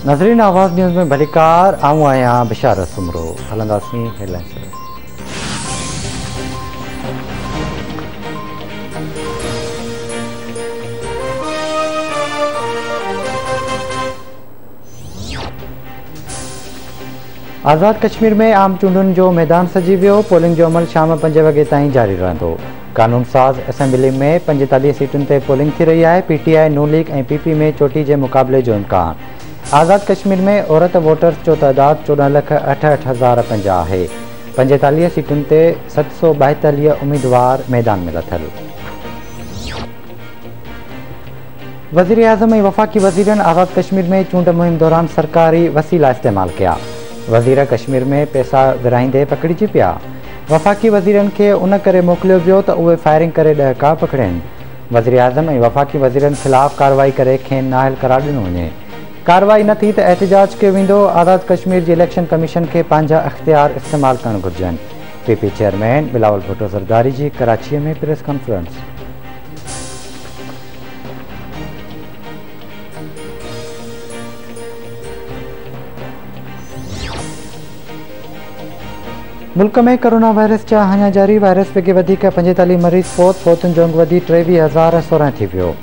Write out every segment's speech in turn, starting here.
नज़रीन आवाज़ न्यूज़ में भलीकार आऊं आहियां बिशारत सुमरो हलंदासीं हेडलाइंस। आज़ाद कश्मीर में आम चूंडुनि जो मैदान सजी वियो। पोलिंग जो अमल शाम 5 वॻे ताईं जारी रहंदो। कानून साज़ असेंबली में 45 सीटुनि ते पोलिंग थी रही है। PTI नून लीग ऐं PP में चोटी के मुक़ाबले जो इम्कान। आज़ाद कश्मीर में औरत वोटर्स जो तादाद 14,68,050 है। 45 सीटुनि ते 742 उम्मीदवार मैदान में लथल। वज़ीर आज़म ऐं वफ़ाक़ी वज़ीरनि आज़ाद कश्मीर में चूंड मुहिम दौरान सरकारी वसीला इस्तेमाल किया। वज़ीर कश्मीर में पैसा विराईंदे पकड़िजी पिया। वफ़ाक़ी वज़ीरनि खे उन करे मोकिलियो वियो त उहे फायरिंग करे ॾहका पकड़नि। वज़ीर आज़म ऐं वफ़ाक़ी वज़ीरनि ख़िलाफ़ कार्रवाई करे खेनि नाहिल करार ॾिनो वञे। कार्रवाई न थी त एहतिजाज कयो वेंदो। आज़ाद कश्मीर जी इलेक्शन कमीशन खे पंहिंजा इख्तियार इस्तेमाल करणु घुरिजनि। PP चेयरमैन बिलावल भुट्टो ज़रदारी जी कराचीअ में प्रेस कॉन्फ्रेंस। मुल्क में कोरोना वायरस जा हाणे जारी। वायरस वेगे वधीक 45 मरीज़ फोतुनि जो अंग वधी 23,016 थी वियो।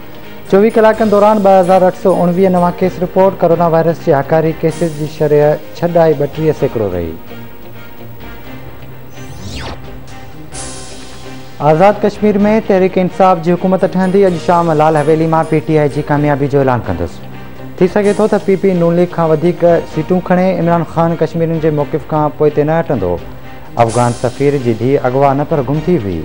24 कलाकनि दौरान 2,819 नवां केस रिपोर्ट। कोरोना वायरस जे हकारी केसिस जी शरह 6.32% रही। आज़ाद कश्मीर में तहरीक इंसाफ़ जी हुकूमत ठहंदी। अॼु शाम लाल हवेली में PTI जी कामयाबी जो ऐलान कंदुसि। थी सघे थो त PP नून लीग खां वधीक सीटूं खणे। इमरान ख़ान कश्मीरियुनि जे मौक़िफ़ खां पोइते न हटंदो। अफ़गान सफ़ीर जी धीउ अगवा न पर गुम थी हुई।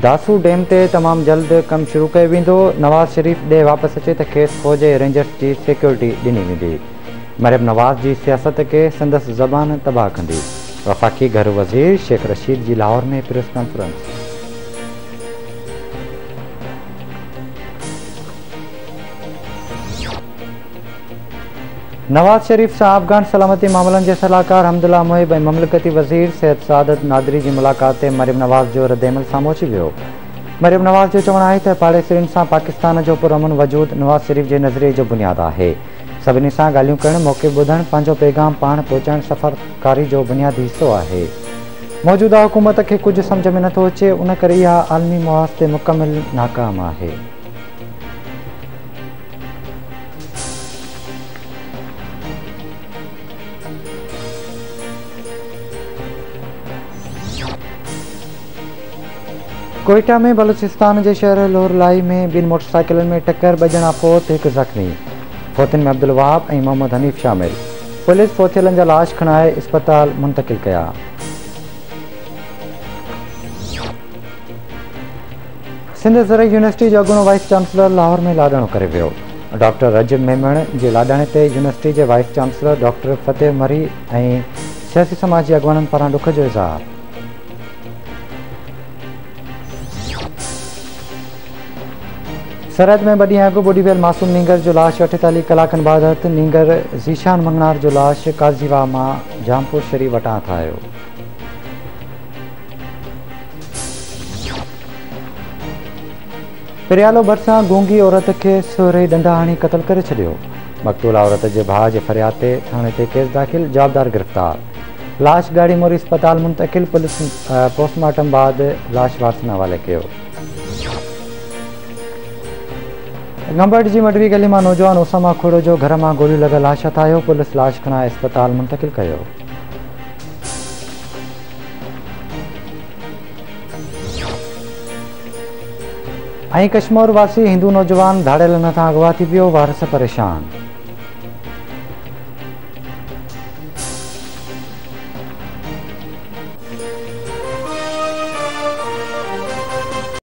दासू डैम ते तमामु जल्द कमु शुरू कयो वेंदो। नवाज़ शरीफ़ ॾे वापसि अचे त खेसि फ़ौज ऐं रेंजर्स जी सिक्योरिटी ॾिनी वेंदी। मरियम नवाज़ जी सियासत खे संदसि ज़बान तबाह कंदी। वफ़ाक़ी घर वज़ीर शेख रशीद जी लाहौर में प्रेस कॉन्फ्रेंस। नवाज़ शरीफ़ सां अफ़गान सलामती मामलनि जे सलाहकार हमदुल्ला मोहिब ऐं ममलकती वज़ीर सैयद सादत नादरी जी मुलाक़ात ते मरियम नवाज़ जो रद्दअमल साम्हूं अची वियो। मरियम नवाज़ जो चवणु आहे त पाड़ेसिरियुनि सां पाकिस्तान जो पुरअमन वजूद नवाज़ शरीफ़ जे नज़रिए जो बुनियादु आहे। सभिनी सां ॻाल्हियूं करणु, मौक़े ॿुधणु, पंहिंजो पैगाम पाण पहुचाइणु सफ़रकारी जो बुनियादी हिसो आहे। मौजूदा हुकूमत खे कुझु सम्झ में नथो अचे, उन करे इहा आलमी मुआज़ ते मुकमिल नाकाम आहे। कोयटा में बलूचिस्तान जे शहर लोहरलाई में ॿिनि मोटरसाइकिलनि में टक्कर। 2 ॼणा फोत, 1 ज़ख़्मी। फोतुनि में अब्दुल वहाब ऐं मोहम्मद हनीफ़ शामिल। पुलिस फोथियलनि जा लाश खणाए इस्पताल मुंतक़िल कया। सिंध ज़रई यूनिवर्सिटी जो अॻूणो वाइस चांसलर लाहौर में लाॾाणो करे वियो। डॉक्टर रजब मेमण जे लाॾाणे ते यूनिवर्सिटी जे वाइस चांसलर डॉक्टर फ़तेह मरी ऐं सियासी समाज जे अॻवाननि पारां ॾुख जो इज़हार। सरहद में 2 ॾींहं अॻु ॿुॾी वियल मासूम नींगर जो लाश 48 कलाकनि बाद नींगर ज़ीशान मंगनार जो लाश काज़ीवा मां जामपुर शरीफ़ वटां आयो। पिरियालो भरिसां गूंगी औरत खे सोरे ॾंदा हणी क़तल करे छॾियो। मक़तूल औरत जे भाउ जे फरियाद ते थाणे ते केस दाख़िल, जवाबदार गिरफ़्तार। लाश गाड़ी मोरी इस्पताल मुंतक़िल। पुलिस पोस्टमार्टम बाद लाश वारसनि हवाले कयो। गंबड़ जी मडवी गली में नौजवान ओसामा खोड़ो जो घर में गोलियूं लॻल लाश हथायो। पुलिस लाश खणाए इस्पताल मुंतक़िल कयो। ऐं कश्मीर वासी हिंदू नौजवान धाड़ियल नथां अगवा थी वियो। वारस परेशान।